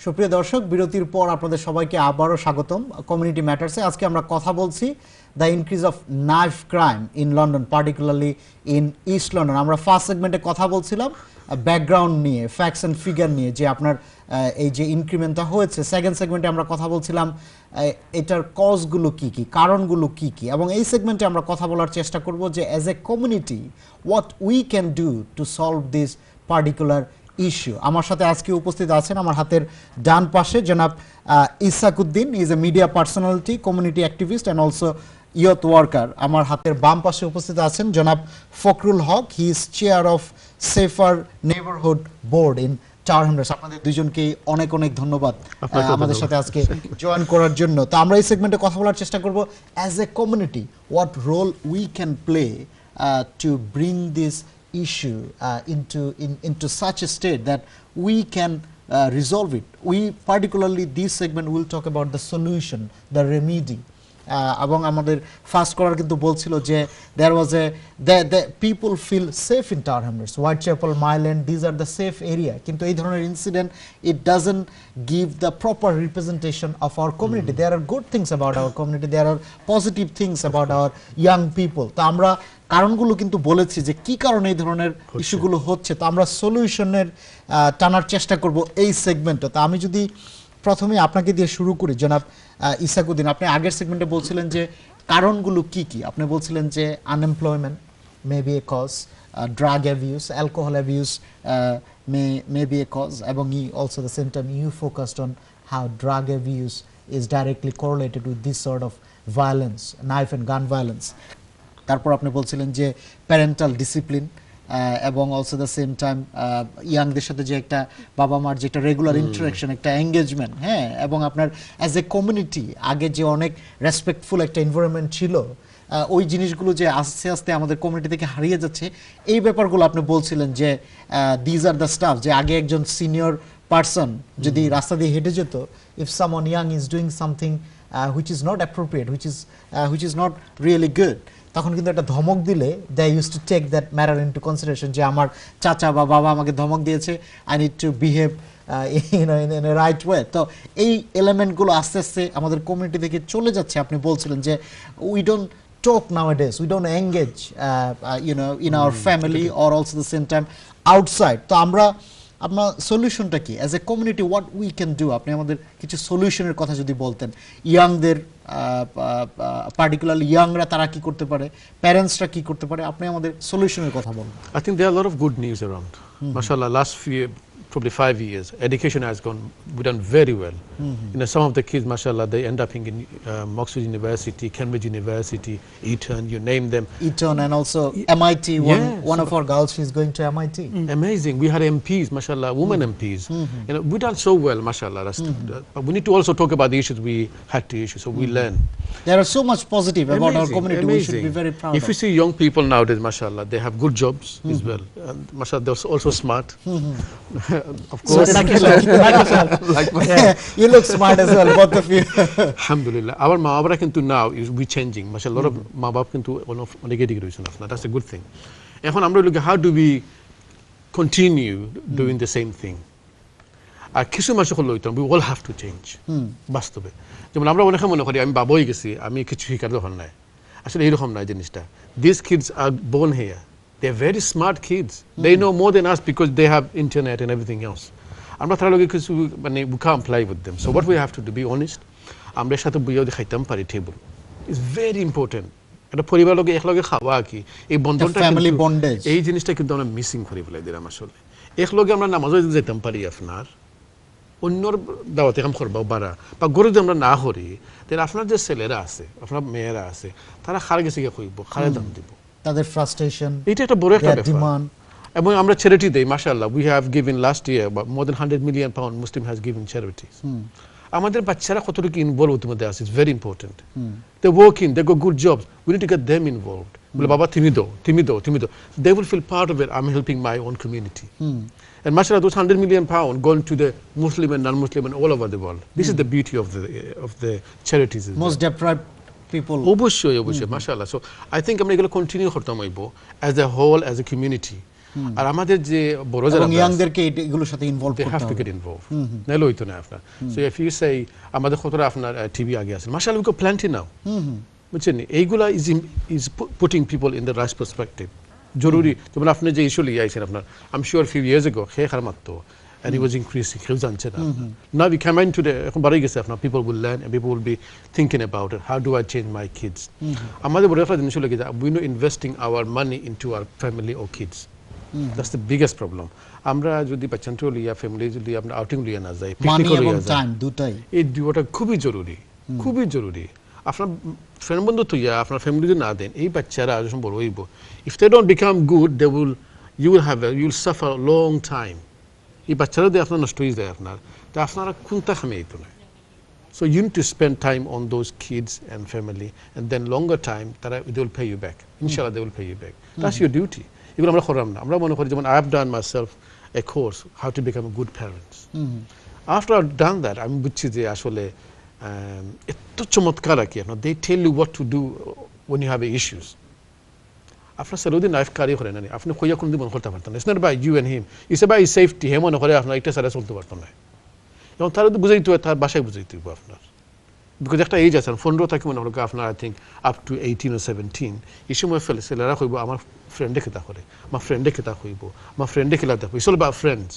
সুপ্রিয় দর্শক, বিরতির পর আপনাদের সবাইকে আবারও স্বাগতম কমিউনিটি ম্যাটার্সে। আজকে আমরা কথা বলছি the increase of knife crime in London, particularly in east London. আমরা ফার্স্ট সেগমেন্টে কথা বলছিলাম ব্যাকগ্রাউন্ড নিয়ে, ফ্যাক্টস অ্যান্ড ফিগার নিয়ে, যে আপনার এই যে ইনক্রিমেন্টটা হয়েছে। সেকেন্ড সেগমেন্টে আমরা কথা বলছিলাম এটার কজগুলো কি কি, কারণগুলো কি কি, এবং এই সেগমেন্টে আমরা কথা বলার চেষ্টা করব যে as a community what we can do to solve this particular issue. আমার সাথে আজকে উপস্থিত আছেন আমার হাতের ডান পাশে জনাব Isakuddin, is a media personality, community activist and also youth worker. আমার হাতের বাম পাশে উপস্থিত আছেন জনাব Fakhrul Haque, he is chair of safer neighbourhood board in tower. আপনাদের দুইজনকেই অনেক অনেক ধন্যবাদ আমাদের সাথে আজকে জয়েন করার জন্য। তো আমরা এই সেগমেন্টে কথা বলার চেষ্টা করব as a community what role we can play to bring this issue into such a state that we can resolve it. We particularly this segment will talk about the solution, the remedy. এবং আমাদের first করার কিন্তু বলছিল যে there was a the people feel safe in Tower Hamlets, Whitechapel, Myland, these are the safe area. কিন্তু এই ধরনের incident it doesn't give the proper representation of our community. There are good things about our community, there are positive things about our young people. তো আমরা কারণগুলো কিন্তু বলেছি যে কি কারণে এই ধরনের ইস্যুগুলো হচ্ছে। তো আমরা সলিউশনের টানার চেষ্টা করব এই সেগমেন্টে। তো আমি যদি প্রথমে আপনাকে দিয়ে শুরু করি জনাব ইসাকুদ্দিন, আপনি আগের সেগমেন্টে বলছিলেন যে কারণগুলো কি কি। আপনি বলছিলেন যে unemployment may be a cause, drug abuse, alcohol abuse may be a cause, এবং also the same time you focused on how drug abuse is directly correlated with this sort of violence, knife and gun violence. তারপর আপনি বলছিলেন যে parental discipline এবং also the same time ইয়াংদের সাথে যে একটা বাবা মার যে একটা রেগুলার ইন্টারাকশন, একটা এঙ্গেজমেন্ট, হ্যাঁ, এবং আপনার অ্যাজ এ কমিউনিটি আগে যে অনেক রেসপেক্টফুল একটা এনভায়রনমেন্ট ছিল, ওই জিনিসগুলো যে আস্তে আস্তে আমাদের কমিউনিটি থেকে হারিয়ে যাচ্ছে, এই ব্যাপারগুলো আপনি বলছিলেন যে দিজ আর দ্য স্টাফ, যে আগে একজন সিনিয়র পারসন যদি রাস্তা দিয়ে হেঁটে যেত, if someone young is doing something which is not appropriate, which is not really good, তখন কিন্তু একটা ধমক দিলে they use to take that matter into consideration, যে আমার চাচা বা বাবা আমাকে ধমক দিয়েছে, I need to behave in a right way. তো এই এলিমেন্টগুলো আস্তে আস্তে আমাদের কমিউনিটি থেকে চলে যাচ্ছে। আপনি বলছিলেন যে we don't talk nowadays, we don't engage in our family or also the same time outside. তো আমরা আপনার সলিউশনটা কি as a community, what we can do? আপনি আমাদের কিছু সলিউশনের কথা যদি বলতেন, ইয়াংদের পার্টিকুলারলি ইয়াংরা তারা কি করতে পারে, প্যারেন্টসরা কি করতে পারে, আপনি আমাদের সলিউশনের কথা বলুন। I think there are a lot of good news around. Mashallah, last few, probably 5 years, education has we've done very well. Some of the kids, mashallah, they end up in Oxford University, Cambridge University, Eton, you name them. Eton and also MIT. One of our girls, she's going to MIT. Amazing. We had MPs, mashallah, women MPs. We've done so well, mashallah. But we need to also talk about the issues we had to issue, so we learn. There are so much positive about our community. We should be very proud. If you see young people nowadays, mashallah, they have good jobs as well. And mashallah, they're also smart. Of course. You look smart as well, both of you. Alhamdulillah. Our Mahabara kintu now is we changing. Mashallah, a lot of Mahabab kintu negative reason of that. That's a good thing. Ekhon amra look how do we continue doing the same thing? Kisu mashokol loiton, we all have to change. Bastobe. যেমন আমরা অনেকে মনে করি আমি বাবা হয়ে গেছি, আমি কিছু শিকার দরকার নাই। আসলে এইরকম নাই জিনিসটা। These kids are born here. They're very smart kids. They know more than us because they have internet and everything else. আমরা তারা লগে কিছু মানে we can't play with them. So what we have to do, be honest. আমরা সাথে বইয়াও খাইতাম পারি table. It's very important. একটা পরিবার লগে একলগে খাওয়া কি এই বন্ধনটা ফ্যামিলি বন্ডেজ, এই জিনিসটা কিন্তু আমরা মিসিং করে ফেলাই দিলাম আসলে। একলগে আমরা নামাজও যেতাম পারি আপনার অন্যর দাওয়াতে কাম করবা বাড়া বা গরু যদি আমরা না করি, তাহলে আপনার যে ছেলেরা আছে, আপনার মেয়েরা আছে, তারা খারে গেছে গিয়ে কইব, খারে দাম দিব, তাদের ফ্রাস্ট্রেশন, এটা একটা বড় একটা ব্যাপার। এবং আমরা চ্যারিটি দেই, মাশাআল্লাহ, we have given last year more than 100 million pound Muslim has given charities. আমাদের বাচ্চারা কতটুকু ইনভলভ হতে মধ্যে আছে, it's very important. They work in, they got good jobs, we need to get them involved. বলে বাবা তুমি দাও, they will feel part of it. I'm helping my own community. And mashallah, those 100 million pound going to the Muslim and non-Muslim and all over the world. This is the beauty of the charities. Most deprived people. অবশ্যই, mashallah. So I think আমরা এগুলো continue করতে হইব as a whole, as a community. আর আমাদের যে বড় যারা এবং ইয়াংদেরকে এগুলোর সাথে ইনভলভ they করতে have to হবে get involved নাইলে হইতো না আপনার so if you say আমাদের কতটা আপনার টিভি আগে আছে মাশাআল্লাহ we got plenty now বুঝছেন এইগুলা is putting people in the right perspective জরুরি যেমন আপনি যে ইস্যু লিয়ে আইছেন আপনার I'm sure few years ago খেয়ে খার মারতো and it was increasing কেউ জানছে না now we come into the এখন বাড়ি গেছে আপনার people will learn and people will be thinking about it how do I change my kids আমাদের বড় একটা জিনিস হলো কি we know investing our money into our family or kids that's the biggest problem আমরা যদি বাচ্চান্টো লিয়া ফ্যামিলি যদি আমরা আউটিং লিয়া না যাই মানি পিকনিক এবং লিয়া যাই টাইম দুটাই এই দুটোটা খুবই জরুরি আপনার ফ্রেন্ড বন্ধু তো ইয়া আপনার ফ্যামিলি যদি না দেন এই বাচ্চারা যখন বড় হইব if they don't become good you will suffer a long time এই বাচ্চারা যদি আপনার নষ্ট হয়ে যায় আপনার তা আপনারা কোনটা খামে এইতো না so you need to spend time on those kids and family and then longer time তারা they will pay you back inshallah they will pay you back that's your duty এগুলো আমরা করলাম না আমরা মনে করি যেমন I have done myself a course how to become a good parents after I've done that আমি বুঝছি যে আসলে এত চমৎকার আর কি আপনার they tell you what to do when you have issues আপনার সারাদিন লাইফ কারি করেন না আপনি কইয়া কোনদিন মনে করতে পারতেন না it's not about you and him it's about his safety হে মনে করে আপনার একটা সারা চলতে পারতেন না এবং তার যদি বুঝাইতে হয় তার বাসায় বুঝাইতে হবে আপনার বিকজ একটা এজ আছে 15 থেকে মনে হলো আপনার I think up to 18 or 17 এই সময় ফেলে ছেলেরা কইব আমার ফ্রেন্ডে খেতা করে আমার ফ্রেন্ডে খেতা কইব আমার ফ্রেন্ডে খেলা দেখো it's all about friends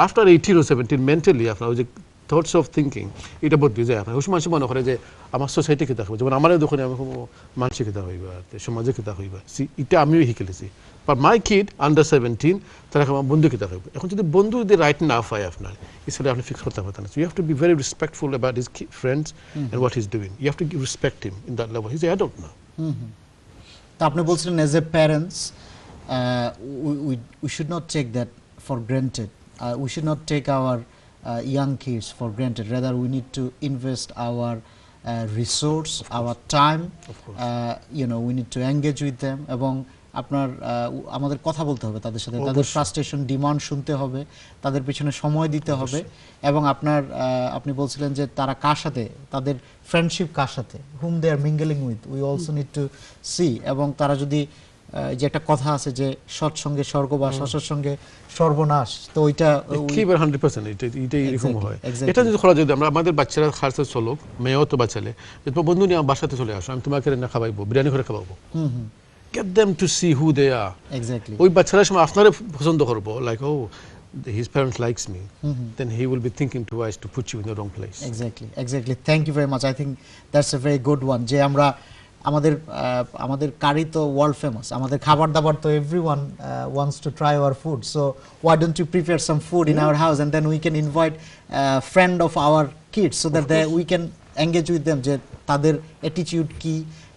after 18 or 17 mentally আপনার ওই যে থটস অফ থিঙ্কিং এটা বদলে যায় আপনার ওই সময় মনে করে যে আমার সোসাইটি খেতা হইব যেমন আমার দোকানে আমি মানুষে খেতা হইবা সমাজে খেতা হইবা এটা আমিও শিখেছি বাট মাই কিড আন্ডার 17 তারা আমার বন্ধু খেতা হইব এখন যদি বন্ধু যদি রাইট না পায় আপনার এছাড়া আপনি ফিক্স করতে পারতেন you have to be very respectful about his friends and what is doing you have to respect him in that level he is adult now তা আপনি বলছিলেন as a parents we should not take that for granted we should not take our young kids for granted rather we need to invest our resource our time we need to engage with them এবং আপনার আমাদের কথা বলতে হবে তাদের সাথে তাদের frustration demand শুনতে হবে তাদের পিছনে সময় দিতে হবে এবং আপনি বলছিলেন যে তারা কার সাথে তাদের ফ্রেন্ডশিপ কার সাথে whom they are mingling with we also need to see এবং তারা যদি যে একটা কথা আছে যে সৎসঙ্গে স্বর্গবাস অসৎসঙ্গে সর্বনাশ তো ওইটা একেবারে 100% এটা এরকম হয় এটা যদি খোলা যদি আমরা আমাদের বাচ্চারা খাসে চলুক মেয়েও তো বাঁচালে তোমার বন্ধু নিয়ে আমার বাসাতে চলে আসো আমি তোমাকে রান্না খাওয়াইবো বিরিয়ানি করে খাওয়াবো get them to see who they are exactly ওই বাচ্চারা সময় আপনারে পছন্দ করবো like oh his parents likes me then he will be thinking twice to put you in the wrong place exactly thank you very much I think that's a very good one যে আমরা আমাদের কারি তো world famous আমাদের খাবার দাবার তো everyone wants to try our food so why don't you prepare some food in our house and then we can invite friend of our kids so that we can engage with them যে তাদের attitude কি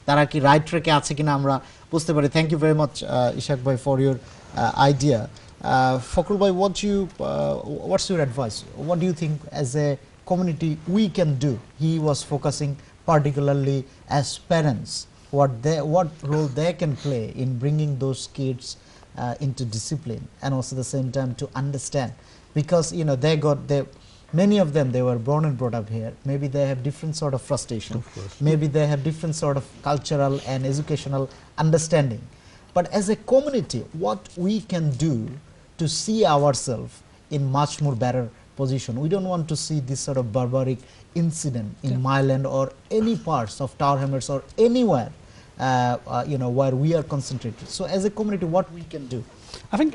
তারা কি right ট্র্যাকে আছে কিনা আমরা বুঝতে পারি thank you very much Ishaq ভাই ফর ইউর আইডিয়া ফকরুল ভাই what's your advice what do you think as a community we can do he was focusing particularly as parents what role they can play in bringing those kids into discipline and also at the same time to understand because many of them they were born and brought up here maybe they have different sort of frustration maybe they have different sort of cultural and educational understanding but as a community what we can do to see ourselves in much more better position we don't want to see this sort of barbaric incident in Myland or any parts of Tower Hamlets or anywhere where we are concentrated so as a community what we can do I think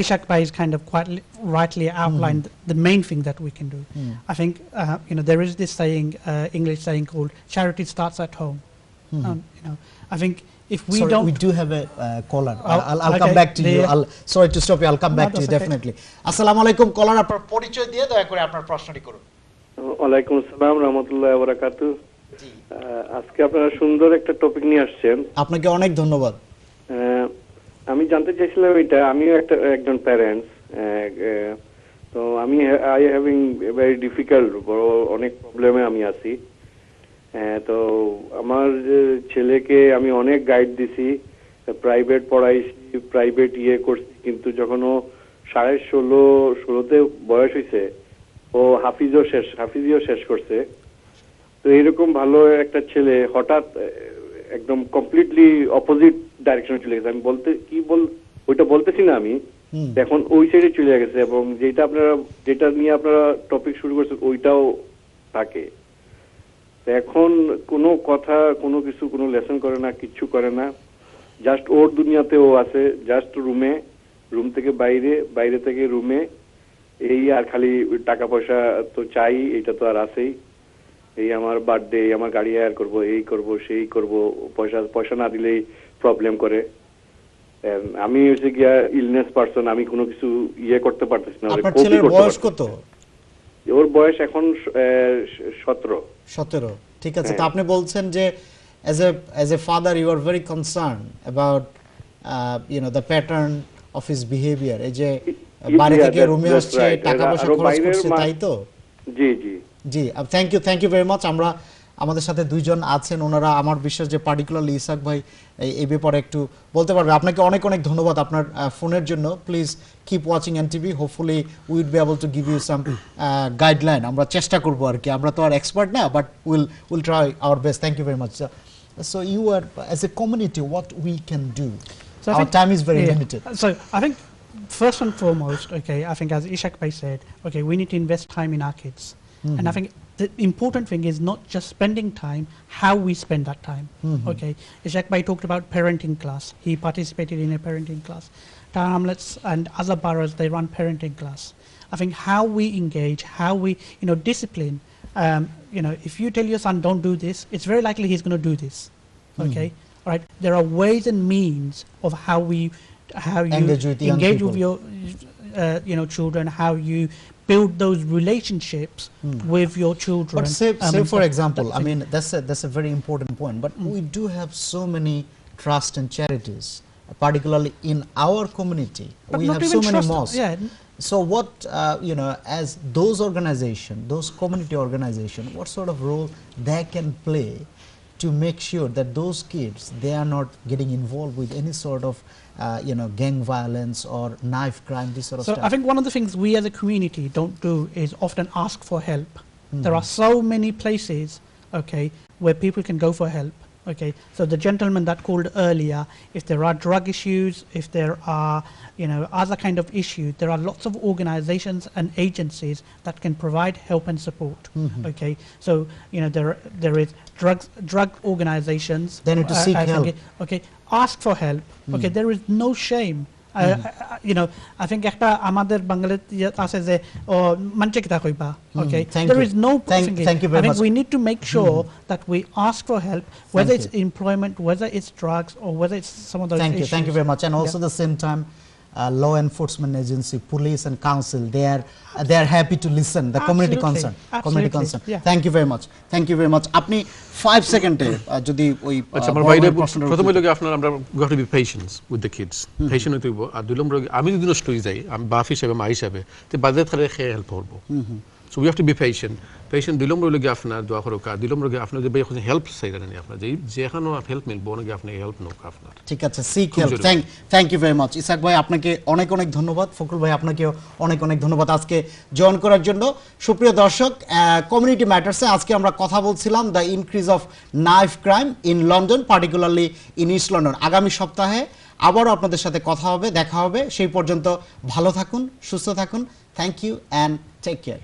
Ishak Bhai has kind of quite rightly outlined the main thing that we can do. I think there is this saying, English saying called "charity starts at home." I think if we sorry, don't, we do have a caller. I'll okay, come back to you. Sorry to stop you. I'll come back to you definitely. Assalamu alaikum caller. আপনার পরিচয় দিয়ে দয়া করে আপনার প্রশ্নটি করুন। ওয়ালাইকুম আসসালাম রাহমাতুল্লাহি ওয়া বারাকাতুহু। জি আজকে আপনারা সুন্দর একটা টপিক নিয়ে আসছেন। আপনাকে অনেক ধন্যবাদ। আমি জানতে চাইছিলাম এটা আমিও একজন প্যারেন্টস তো আমি আই হ্যাভিং ভেরি ডিফিকাল্ট বড় অনেক প্রবলেমে আমি আছি তো আমার ছেলেকে আমি অনেক গাইড দিছি প্রাইভেট পড়াইছি প্রাইভেট করছি কিন্তু যখন ও 16.5-16তে বয়স হয়েছে ও হাফিজিও শেষ করছে তো এরকম ভালো একটা ছেলে হঠাৎ একদম কমপ্লিটলি অপোজিট ডাইরেকশনে চলে গেছে আমি ওইটা বলতেছি না আমি, এখন ওই সাইডে চলে গেছে, এবং যেটা নিয়ে আপনারা টপিক শুরু করছেন ওইটাও থাকে। এখন কোনো কথা, কোনো কিছু, কোনো লেসন করে না, কিচ্ছু করে না, জাস্ট ওর দুনিয়াতে ও আছে, জাস্ট রুম থেকে বাইরে, বাইরে থেকে রুমে, এই আর খালি টাকা পয়সা তো চাই, এটা তো আর আছেই, এই আমার বার্থডে, আমার গাড়ি হায়ার করবো, এই করব সেই করব, পয়সা না দিলেই প্রবলেম করে। আমি হচ্ছে গিয়া ইলনেস পারসন, আমি কোনো কিছু করতে পারতেছি না। আপনার ছেলের বয়স কত? ওর বয়স এখন 17। ঠিক আছে। তো আপনি বলছেন যে as a father you are very concerned about the pattern of his behavior, এই যে বাড়ি থেকে রুমে আসছে, টাকা পয়সা খরচ করছে, তাই তো? জি জি জি, থ্যাংক ইউ ভেরি মাচ। আমাদের সাথে দুইজন আছেন, ওনারা আমার বিশ্বাস যে পার্টিকুলারলি ইসাক ভাই এই ব্যাপারে একটু বলতে পারবে। আপনাকে অনেক অনেক ধন্যবাদ আপনার ফোনের জন্য। Please keep watching NTV, hopefully we will be able to give you some guideline. আমরা চেষ্টা করবো আর কি, আমরা তো আর এক্সপার্ট না, but will try our best. Thank you very much. So you are, as a community, what we can do? So our time is very limited. So I think first and foremost, okay, I think as Ishak Bhai said, okay, we need to invest time in our kids. And I think the important thing is not just spending time, how we spend that time. Okay, Ishak Bhai talked about parenting class. He participated in a parenting class. Town hamlets and other boroughs, they run parenting class. I think how we engage, how we discipline. If you tell your son don't do this, it's very likely he's going to do this. Okay, all right. There are ways and means of how you engage with your children, how you build those relationships with your children. But say for example, I mean that's a very important point. But we do have so many trust and charities, particularly in our community. But we not have even so many trust, mosques. yeah. So what as those organizations, those community organizations, what sort of role they can play to make sure that those kids, they are not getting involved with any sort of gang violence or knife crime, this sort of stuff? So I think one of the things we as a community don't do is often ask for help. There are so many places, okay, where people can go for help. Okay, so the gentleman that called earlier, if there are drug issues, if there are other kind of issues, there are lots of organizations and agencies that can provide help and support. Okay, so there is drug organizations. They need to seek help. Okay, ask for help. Okay, there is no shame. I think একটা আমাদের বাঙালিতে আছে যে মানছে কিতা কইবা. Okay, there is no thank you very much. I think we need to make sure that we ask for help, whether it's employment, whether it's drugs, or whether it's some of those issues. Thank you very much. And also the same time, law enforcement agency, police and council, they are happy to listen. The community concern. Community concern. Yeah. Thank you very much. Thank you very much. আপনি 5 সেকেন্ডে যদি ওই আচ্ছা আমার বাইরে প্রথম হলো কি আপনারা আমরা we have to be patient with the kids. Patient হইতে হইব। আর দুই নম্বর আমি যদি নষ্ট হয়ে যাই, আমি বাপ হিসেবে মা হিসেবে, তে বাজে থাকলে খেয়ে হেল্প করব। So we have to be patient. Patient দিলম রইল কি আপনার দোয়া করো কা দিলম রইল আপনার যে বাইরে হেল্প চাইরা নেই আপনার যেখানে হেল্প মিলবো না কি আপনি হেল্প নোক আপনার। ঠিক আছে, seek help. Thank you very much. Ishaq ভাই আপনাকে অনেক অনেক ধন্যবাদ। ফখরুল ভাই আপনাকেও অনেক অনেক ধন্যবাদ আজকে জয়েন করার জন্য। সুপ্রিয় দর্শক, কমিউনিটি ম্যাটারসে আজকে আমরা কথা বলছিলাম the increase of knife crime in London, particularly in east London. আগামী সপ্তাহে আবারও আপনাদের সাথে কথা হবে, দেখা হবে। সেই পর্যন্ত ভালো থাকুন, সুস্থ থাকুন। Thank you and take care.